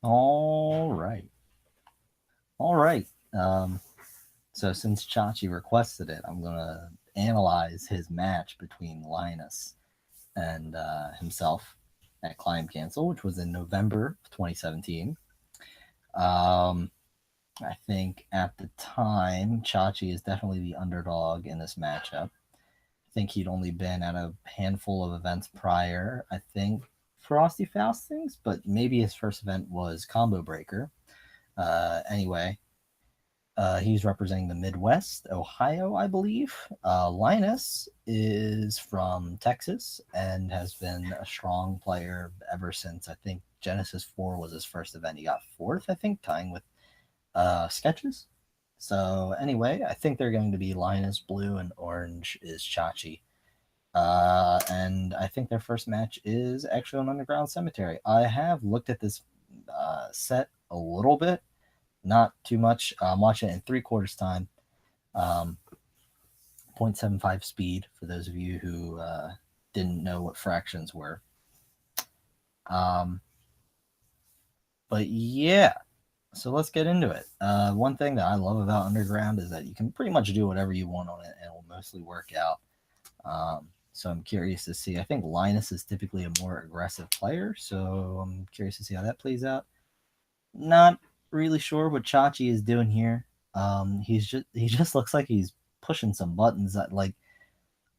All right. All right. So since Chachie requested it, I'm gonna analyze his match between Linus and himself at Climb Cancel, which was in November of 2017. Um, I think at the time, Chachie is definitely the underdog in this matchup. I think he'd only been at a handful of events prior. I think Frosty Faustings, but maybe his first event was Combo Breaker. Anyway, he's representing the Midwest, Ohio, I believe. Linus is from Texas and has been a strong player ever since I think Genesis 4 was his first event. He got fourth, I think, tying with Sketches. So, anyway, I think they're going to be Linus, Blue, and Orange is Chachie. And I think their first match is actually on Underground Cemetery. I have looked at this set a little bit, not too much. I'm watching it in 3/4 time. Um, 0.75 speed for those of you who didn't know what fractions were. Um, but yeah, so let's get into it. One thing that I love about Underground is that you can pretty much do whatever you want on it and it will mostly work out. So I'm curious to see. I think Linus is typically a more aggressive player, so I'm curious to see how that plays out. Not really sure what Chachie is doing here. He just looks like he's pushing some buttons that like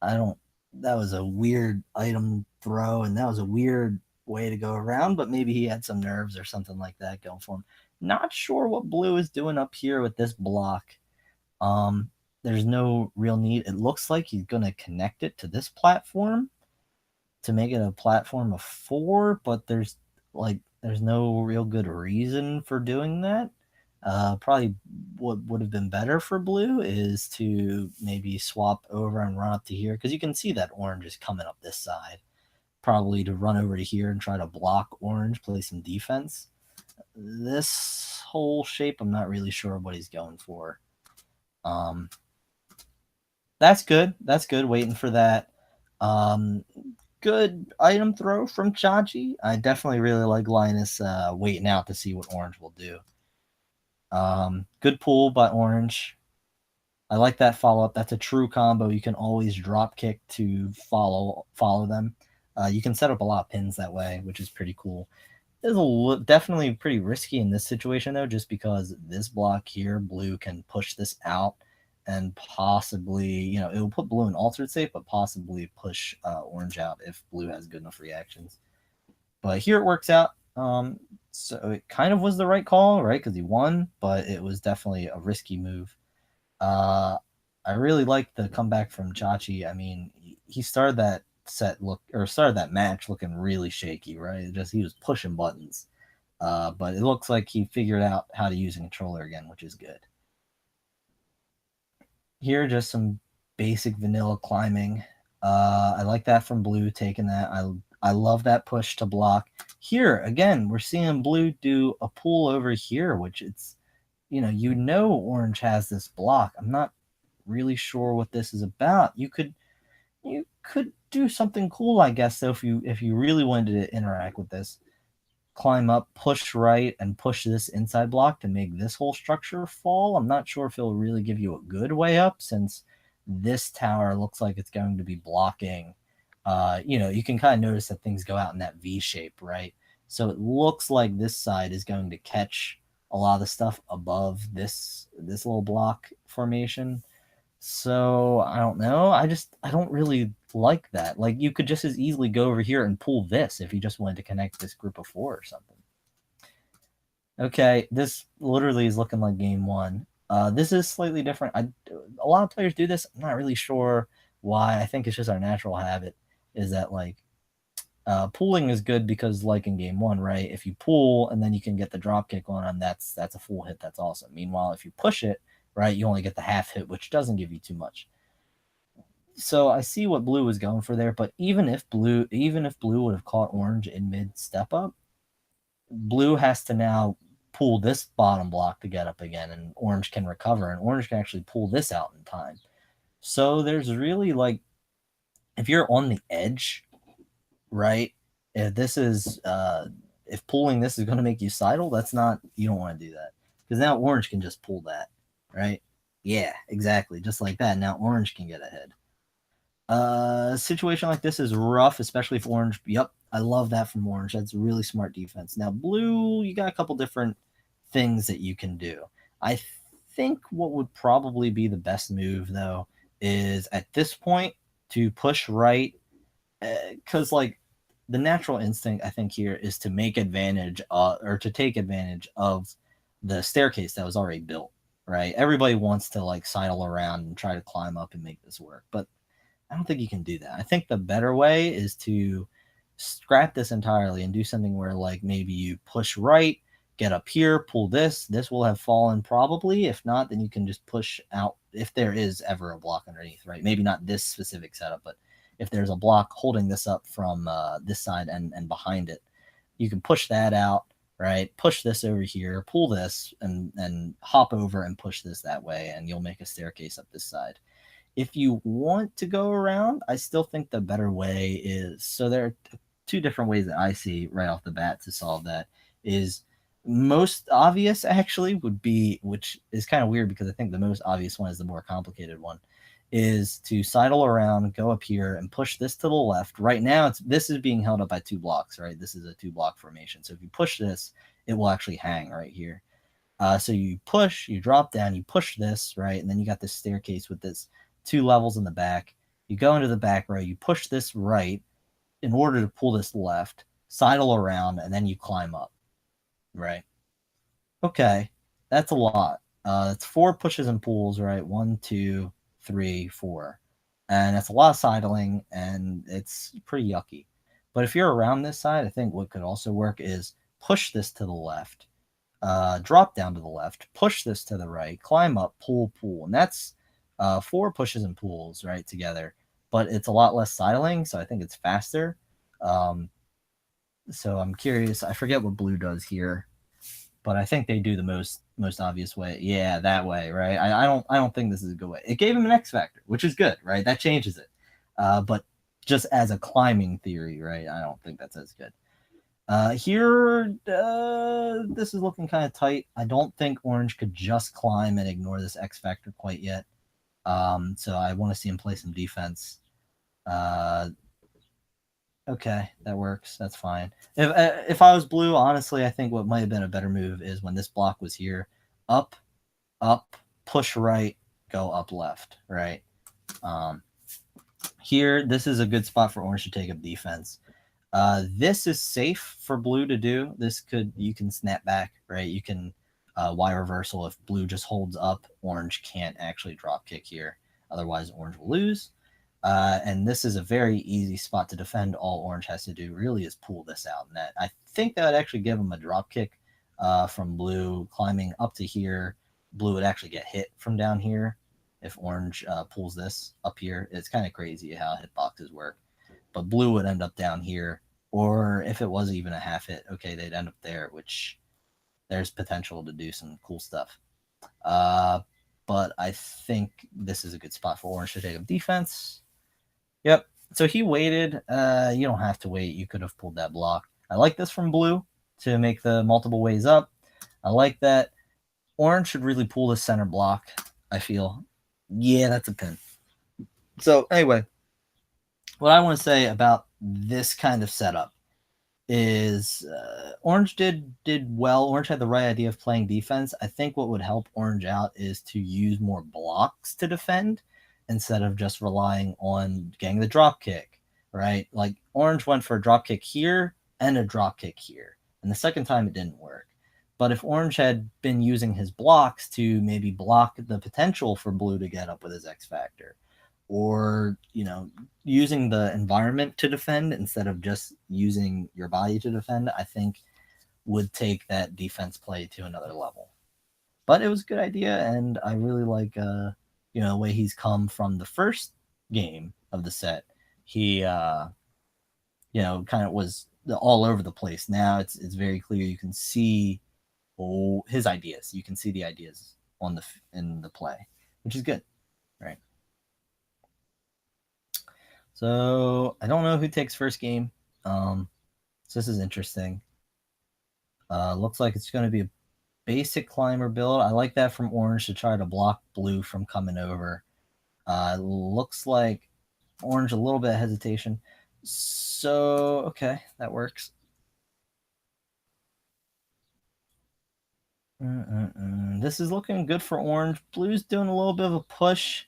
I don't. That was a weird item throw, and that was a weird way to go around. But maybe he had some nerves or something like that going for him. Not sure what Blue is doing up here with this block. Um, there's no real need. It looks like he's gonna connect it to this platform to make it a platform of 4, but there's no real good reason for doing that. Probably what would have been better for Blue is to maybe swap over and run up to here because you can see that Orange is coming up this side. Probably to run over to here and try to block Orange, play some defense. This whole shape, I'm not really sure what he's going for. Um, that's good. That's good. Waiting for that. Um, good item throw from Chachie. I definitely really like Linus waiting out to see what Orange will do. Good pull by Orange. I like that follow up. That's a true combo. You can always drop kick to follow them. You can set up a lot of pins that way, which is pretty cool. It's definitely pretty risky in this situation though, just because this block here, Blue can push this out and possibly, it will put Blue in altered state, but possibly push Orange out if Blue has good enough reactions. But here it works out. So it kind of was the right call, right? Because he won, but it was definitely a risky move. Uh, I really liked the comeback from Chachie. I mean, he started that started that match looking really shaky, right? Just he was pushing buttons. But it looks like he figured out how to use a controller again, which is good. Here, just some basic vanilla climbing. I like that from Blue taking that. I love that push to block. Here again, we're seeing Blue do a pull over here, which it's Orange has this block. I'm not really sure what this is about. You could do something cool, I guess, though, if you really wanted to interact with this. Climb up, push right, and push this inside block to make this whole structure fall. I'm not sure if it'll really give you a good way up since this tower looks like it's going to be blocking. You can kind of notice that things go out in that V shape, right? So it looks like this side is going to catch a lot of the stuff above this little block formation. So I don't know. I don't really like that. Like you could just as easily go over here and pull this if you just wanted to connect this group of 4 or something. Okay, this literally is looking like game 1. This is slightly different. A lot of players do this. I'm not really sure why. I think it's just our natural habit is that like pulling is good because like in game 1, right? If you pull and then you can get the drop kick on them, that's a full hit. That's awesome. Meanwhile, if you push it, right, you only get the half hit, which doesn't give you too much. So I see what Blue was going for there, but even if Blue would have caught Orange in mid step up, Blue has to now pull this bottom block to get up again, and Orange can recover, and Orange can actually pull this out in time. So there's really like, if you're on the edge, right? If this is if pulling this is going to make you sidle, that's not, you don't want to do that. Because now orange can just pull that, right? Yeah, exactly. Just like that. Now orange can get ahead. A situation like this is rough, especially if orange. Yep, I love that from orange. That's really smart defense. Now blue, you got a couple different things that you can do. I think what would probably be the best move though is at this point to push right, because like the natural instinct I think here is to make advantage or to take advantage of the staircase that was already built. Right, everybody wants to like sidle around and try to climb up and make this work, but I don't think you can do that. I think the better way is to scrap this entirely and do something where like maybe you push right, get up here, pull this. This will have fallen probably. If not, then you can just push out if there is ever a block underneath, right? Maybe not this specific setup, but if there's a block holding this up from this side and behind it, you can push that out, right? Push this over here, pull this, and hop over and push this that way, and you'll make a staircase up this side. If you want to go around, I still think the better way is, so there are two different ways that I see right off the bat to solve that. Is most obvious actually would be, which is kind of weird because I think the most obvious one is the more complicated one, is to sidle around, go up here and push this to the left. Right now this is being held up by 2 blocks, right? This is a 2-block formation. So if you push this, it will actually hang right here. So you push, you drop down, you push this, right? And then you got this staircase with this 2 levels in the back. You go into the back row, you push this right in order to pull this left, sidle around, and then you climb up, right? Okay, that's a lot. It's 4 pushes and pulls, right? 1, 2, 3, 4. And that's a lot of sidling, and it's pretty yucky. But if you're around this side, I think what could also work is push this to the left, drop down to the left, push this to the right, climb up, pull, pull. And that's 4 pushes and pulls, right, together. But it's a lot less sidling, so I think it's faster. So I'm curious. I forget what blue does here, but I think they do the most obvious way. Yeah, that way, right? I don't think this is a good way. It gave him an X factor, which is good, right? That changes it. But just as a climbing theory, right? I don't think that's as good. Here, this is looking kind of tight. I don't think orange could just climb and ignore this X factor quite yet. So I want to see him play some defense. Okay, that works. That's fine. If I was blue, honestly, I think what might have been a better move is when this block was here, up, up, push right, go up left, right? Here, this is a good spot for orange to take up defense. This is safe for blue to do. You can snap back, right? You can Y reversal. If blue just holds up, orange can't actually drop kick here. Otherwise, orange will lose. And this is a very easy spot to defend. All orange has to do really is pull this out. And I think that would actually give him a drop kick from blue climbing up to here. Blue would actually get hit from down here if orange pulls this up here. It's kind of crazy how hitboxes work. But blue would end up down here. Or if it was even a half hit, okay, they'd end up there, which there's potential to do some cool stuff. But I think this is a good spot for orange to take up defense. Yep. So he waited. You don't have to wait. You could have pulled that block. I like this from blue to make the multiple ways up. I like that. Orange should really pull the center block, I feel. Yeah, that's a pin. So anyway, what I want to say about this kind of setup is orange did well. Orange had the right idea of playing defense. I think what would help orange out is to use more blocks to defend instead of just relying on getting the drop kick, right? Like orange went for a drop kick here and a drop kick here, and the second time it didn't work. But if orange had been using his blocks to maybe block the potential for blue to get up with his X factor, or using the environment to defend instead of just using your body to defend, I think would take that defense play to another level. But it was a good idea, and I really like the way he's come from the first game of the set. He kind of was all over the place. Now it's very clear. You can see his ideas. You can see the ideas in the play, which is good, right? So I don't know who takes first game. So this is interesting. Looks like it's going to be a basic climber build. I like that from orange to try to block blue from coming over. Looks like orange a little bit of hesitation. So, okay, that works. This is looking good for orange. Blue's doing a little bit of a push.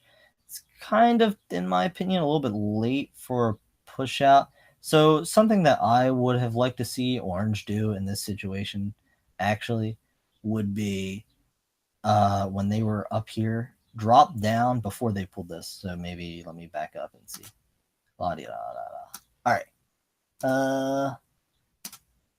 It's kind of, in my opinion, a little bit late for a push out. So something that I would have liked to see orange do in this situation actually would be when they were up here, drop down before they pulled this. So maybe let me back up and see. All right. Uh,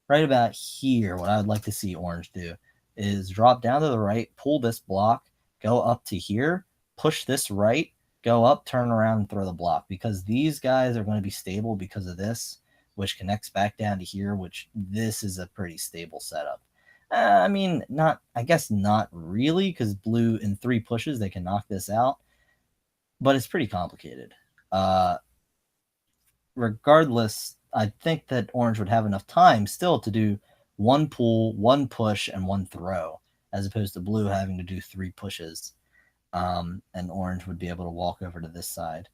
right about here, what I would like to see orange do is drop down to the right, pull this block, go up to here, push this right, go up, turn around, and throw the block, because these guys are going to be stable because of this, which connects back down to here, which this is a pretty stable setup. I mean, I guess not really, because blue in 3 pushes, they can knock this out, but it's pretty complicated. Regardless, I think that orange would have enough time still to do 1 pull, 1 push, and 1 throw, as opposed to blue having to do 3 pushes. And orange would be able to walk over to this side.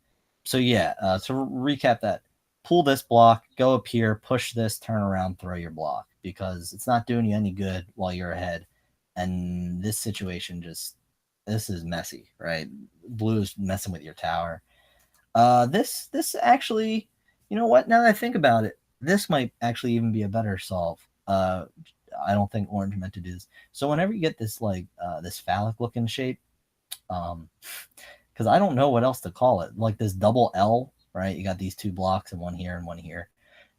So yeah, to recap that, pull this block, go up here, push this, turn around, throw your block, because it's not doing you any good while you're ahead. And this situation this is messy, right? Blue is messing with your tower. This actually, you know what? Now that I think about it, this might actually even be a better solve. I don't think orange meant to do this. So whenever you get this this phallic looking shape, because I don't know what else to call it, like this double L, right? You got these 2 blocks and 1 here and 1 here.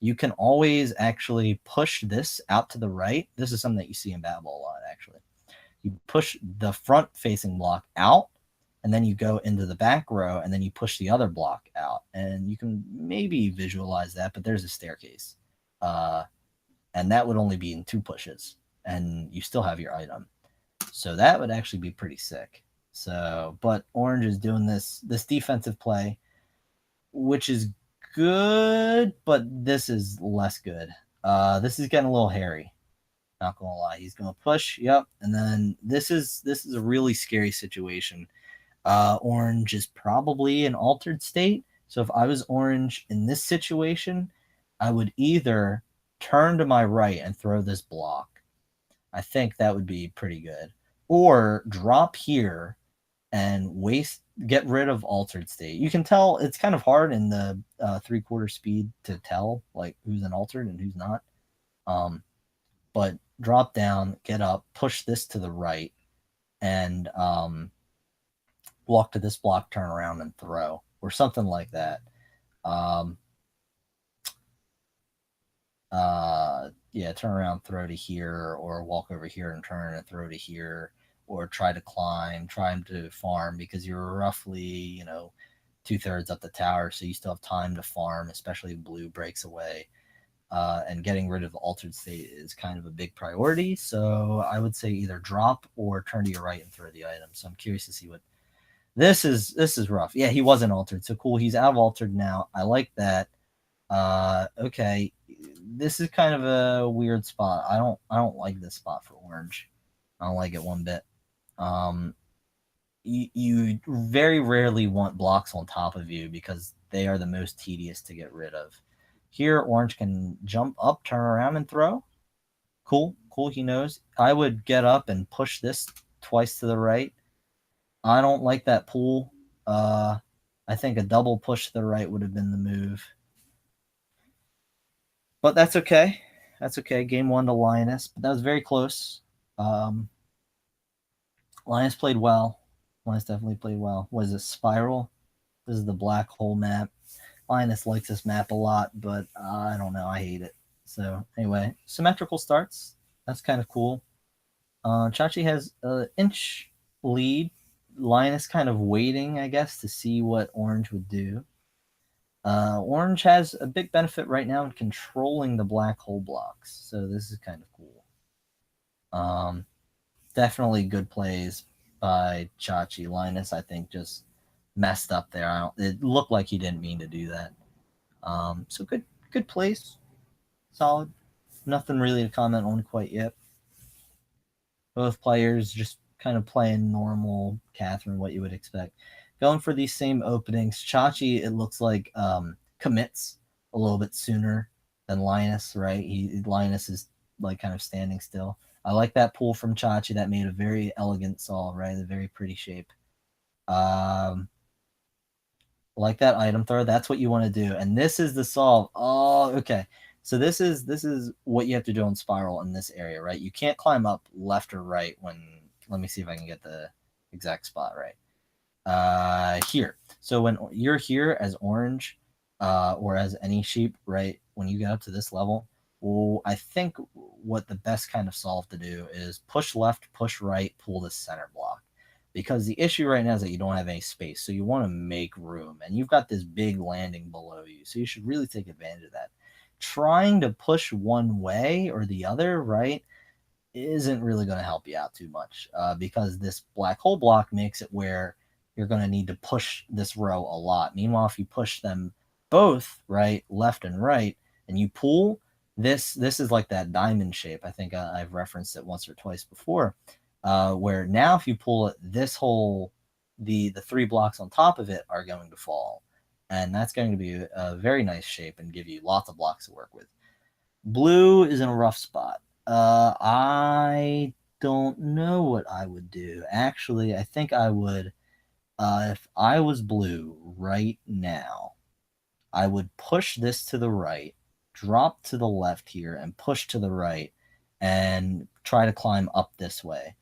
You can always actually push this out to the right. This is something that you see in Babel a lot, actually. You push the front facing block out, and then you go into the back row, and then you push the other block out. And you can maybe visualize that, but there's a staircase. And that would only be in 2 pushes, and you still have your item. So that would actually be pretty sick. So, but orange is doing this defensive play, which is good, but this is less good. This is getting a little hairy. Not gonna lie, he's gonna push. Yep, and then this is a really scary situation. Orange is probably an altered state. So if I was orange in this situation, I would either turn to my right and throw this block. I think that would be pretty good. Or drop here and get rid of altered state. You can tell it's kind of hard in the 3/4 speed to tell like who's an altered and who's not. But drop down, get up, push this to the right, and walk to this block, turn around, and throw, or something like that. Yeah, turn around, throw to here, or walk over here and turn and throw to here, or try to climb, try to farm, because you're roughly, 2/3 up the tower, so you still have time to farm, especially if blue breaks away. And getting rid of the altered state is kind of a big priority. So I would say either drop or turn to your right and throw the item. So I'm curious to see what this is rough. Yeah, he wasn't altered. So cool. He's out of altered now. I like that. Okay. This is kind of a weird spot. I don't like this spot for orange. I don't like it one bit. You very rarely want blocks on top of you because they are the most tedious to get rid of. Here, orange can jump up, turn around, and throw. Cool, he knows. I would get up and push this twice to the right. I don't like that pull. I think a double push to the right would have been the move. But that's okay. That's okay. Game 1 to Linus, but that was very close. Linus played well. Linus definitely played well. Was it Spiral? This is the black hole map. Linus likes this map a lot, but I don't know. I hate it. So anyway, symmetrical starts. That's kind of cool. Chachie has an inch lead. Linus kind of waiting, I guess, to see what orange would do. Orange has a big benefit right now in controlling the black hole blocks. So this is kind of cool. Definitely good plays by Chachie. Linus, I think, just messed up there. It looked like he didn't mean to do that. So good plays, solid. Nothing really to comment on quite yet. Both players just kind of playing normal Catherine, what you would expect. Going for these same openings. Chachie, it looks like, commits a little bit sooner than Linus, right? Linus is like kind of standing still. I like that pull from Chachie. That made a very elegant solve, right? A very pretty shape. Like that item throw. That's what you want to do. And this is the solve. Oh, okay. So this is what you have to do on spiral in this area, right? You can't climb up left or right when. Let me see if I can get the exact spot right. Here. So when you're here as orange, or as any sheep, right? When you get up to this level, well, I think what the best kind of solve to do is push left, push right, pull the center block. Because the issue right now is that you don't have any space, so you want to make room, and you've got this big landing below you, so you should really take advantage of that. Trying to push one way or the other, right, isn't really going to help you out too much, because this black hole block makes it where you're going to need to push this row a lot. Meanwhile, if you push them both, right, left and right, and you pull, this is like that diamond shape. I think I've referenced it once or twice before, where now if you pull it, this whole the 3 blocks on top of it are going to fall, and that's going to be a very nice shape and give you lots of blocks to work with. Blue is in a rough spot. I don't know what I would do. Actually, I think I would, if I was blue right now, I would push this to the right, drop to the left here, and push to the right, and try to climb up this way.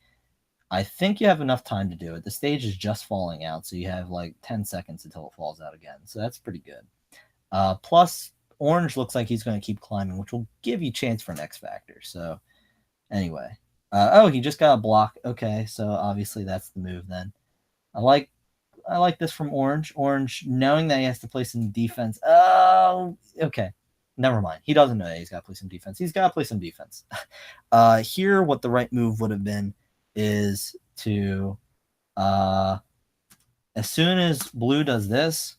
I think you have enough time to do it. The stage is just falling out, so you have like 10 seconds until it falls out again. So that's pretty good. Plus, orange looks like he's going to keep climbing, which will give you chance for an X Factor. So anyway. Oh, he just got a block. Okay, so obviously that's the move then. I like this from Orange. Orange, knowing that he has to play some defense. Oh, okay. Never mind. He doesn't know that he's got to play some defense. He's got to play some defense. Here, what the right move would have been is to, as soon as blue does this,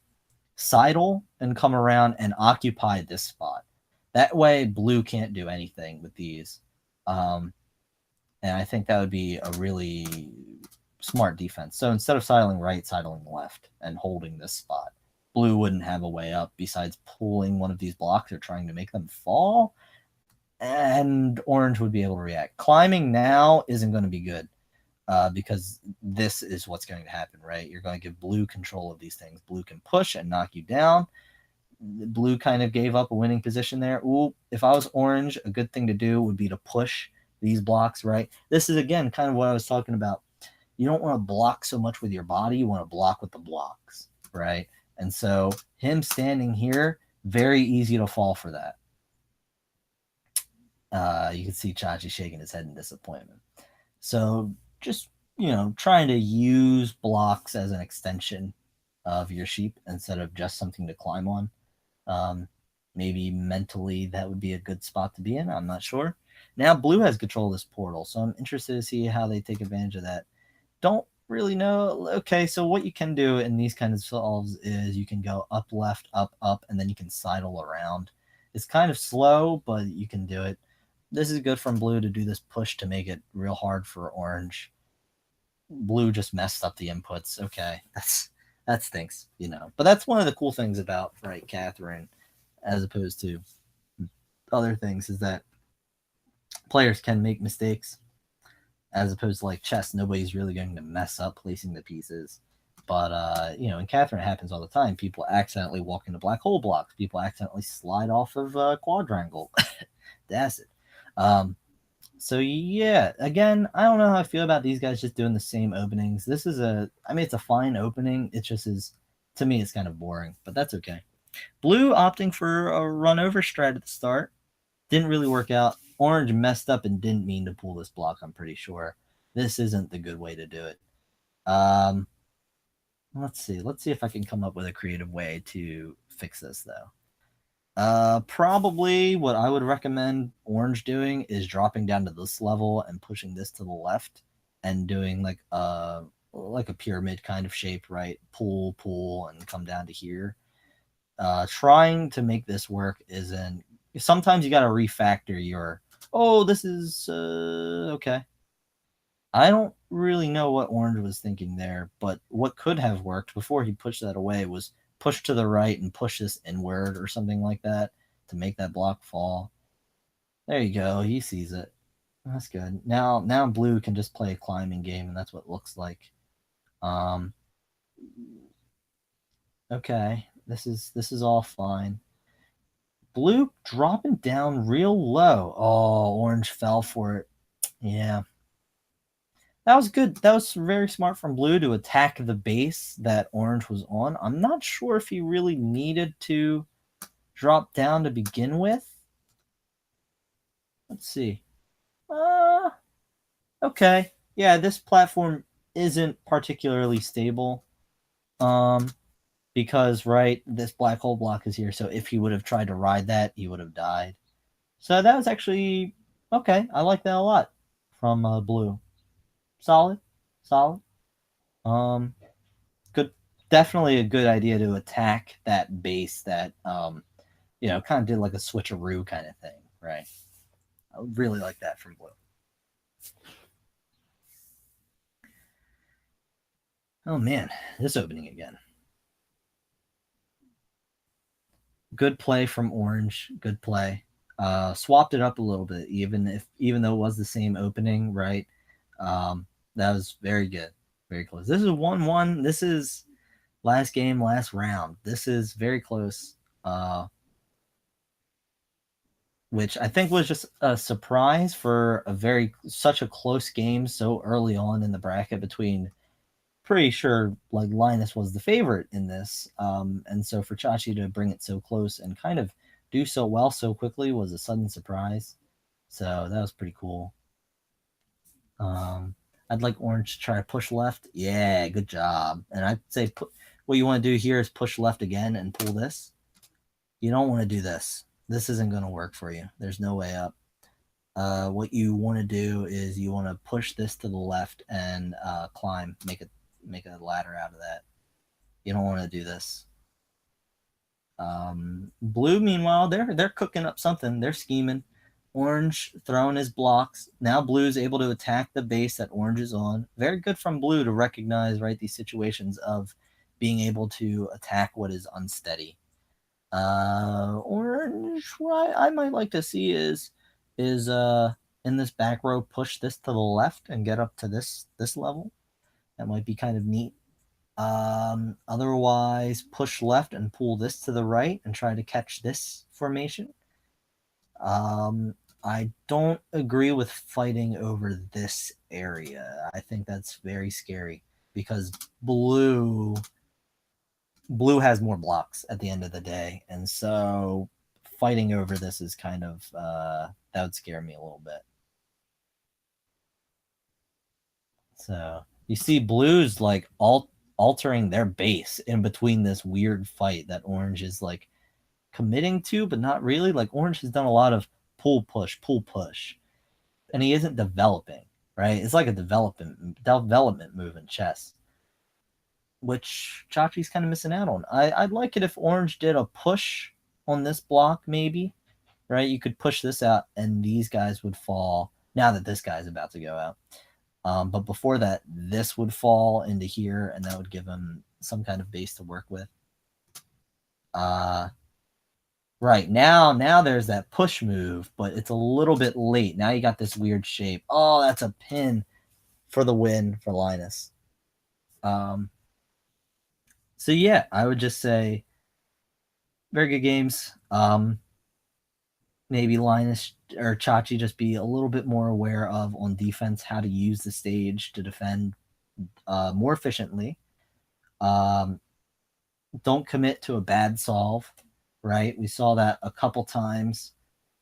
sidle and come around and occupy this spot. That way, blue can't do anything with these. And I think that would be a really smart defense. So instead of sidling right, sidling left and holding this spot, blue wouldn't have a way up besides pulling one of these blocks or trying to make them fall. And orange would be able to react. Climbing now isn't going to be good, because this is what's going to happen, right? You're going to give blue control of these things. Blue can push and knock you down. Blue kind of gave up a winning position there. Ooh, if I was orange, a good thing to do would be to push these blocks, right? This is, again, kind of what I was talking about. You don't want to block so much with your body. You want to block with the blocks, right? And so him standing here, very easy to fall for that. You can see Chachie shaking his head in disappointment. So just, trying to use blocks as an extension of your sheep instead of just something to climb on. Maybe mentally that would be a good spot to be in. I'm not sure. Now blue has control of this portal, so I'm interested to see how they take advantage of that. Don't really know. Okay, so what you can do in these kind of solves is you can go up, left, up, and then you can sidle around. It's kind of slow, but you can do it. This is good from blue to do this push to make it real hard for orange. Blue just messed up the inputs. Okay, that stinks, But that's one of the cool things about, right, Catherine, as opposed to other things, is that players can make mistakes, as opposed to like chess. Nobody's really going to mess up placing the pieces. But in Catherine, it happens all the time. People accidentally walk into black hole blocks. People accidentally slide off of quadrangle. That's it. So yeah, again, I don't know how I feel about these guys just doing the same openings. This is it's a fine opening. It just is, to me, it's kind of boring, but that's okay. Blue opting for a run over strat at the start. Didn't really work out. Orange messed up and didn't mean to pull this block, I'm pretty sure. This isn't the good way to do it. Let's see. Let's see if I can come up with a creative way to fix this, though. Probably what I would recommend orange doing is dropping down to this level and pushing this to the left and doing like a pyramid kind of shape, right? Pull, and come down to here. Trying to make this work isn't sometimes you got to refactor your, oh, this is okay. I don't really know what Orange was thinking there, but what could have worked before he pushed that away was push to the right and push this inward or something like that to make that block fall. There you go. He sees it. That's good. Now blue can just play a climbing game, and that's what it looks like. Um, okay, this is all fine. Blue dropping down real low. Oh, orange fell for it. Yeah. That was good. That was very smart from blue to attack the base that orange was on. I'm not sure if he really needed to drop down to begin with. Let's see. Okay. Yeah, this platform isn't particularly stable. Um, because right, this black hole block is here. So if he would have tried to ride that, he would have died. So that was actually okay. I like that a lot from blue. Solid, solid. Um, good. Definitely a good idea to attack that base that kind of did like a switcheroo kind of thing, right? I really like that from blue. Oh man, this opening again. Good play from orange. Good play. Swapped it up a little bit, even though it was the same opening, right? That was very good, very close. This is 1-1. This is last game, last round. This is very close, which I think was just a surprise for such a close game so early on in the bracket between. Pretty sure like Linus was the favorite in this, and so for Chachie to bring it so close and kind of do so well so quickly was a sudden surprise. So that was pretty cool. I'd like Orange to try to push left. Yeah, good job. And I'd say what you want to do here is push left again and pull this. You don't want to do this. This isn't going to work for you. There's no way up. What you want to do is you want to push this to the left and climb, make a ladder out of that. You don't want to do this. Blue, meanwhile, they're cooking up something. They're scheming. Orange throwing his blocks. Now Blue's able to attack the base that Orange is on. Very good from Blue to recognize these situations of being able to attack what is unsteady. Orange, what I might like to see is in this back row push this to the left and get up to this level. That might be kind of neat. Otherwise, push left and pull this to the right and try to catch this formation. I don't agree with fighting over this area. I think that's very scary because blue has more blocks at the end of the day, and so fighting over this is kind of that would scare me a little bit. So you see blues like altering their base in between this weird fight that orange is like committing to, but not really. Like orange has done a lot of pull push, and he isn't developing, right? It's like a development move in chess, which Chachie's kind of missing out on. I'd like it if orange did a push on this block, maybe, right? You could push this out and these guys would fall now that this guy's about to go out. But before that, this would fall into here, and that would give him some kind of base to work with. Right now there's that push move, but it's a little bit late. Now you got this weird shape. Oh, that's a pin for the win for Linus. So yeah, I would just say very good games. Maybe Linus or Chachie just be a little bit more aware of on defense how to use the stage to defend more efficiently. Don't commit to a bad solve, right? We saw that a couple times.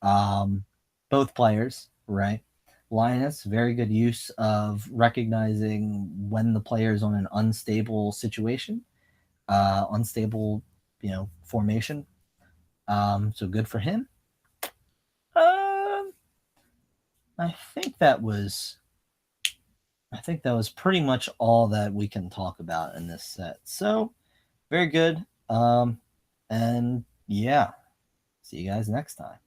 Both players, right? Linus, very good use of recognizing when the player is on an unstable situation, unstable, formation. So good for him. I think that was pretty much all that we can talk about in this set. So very good. And yeah, see you guys next time.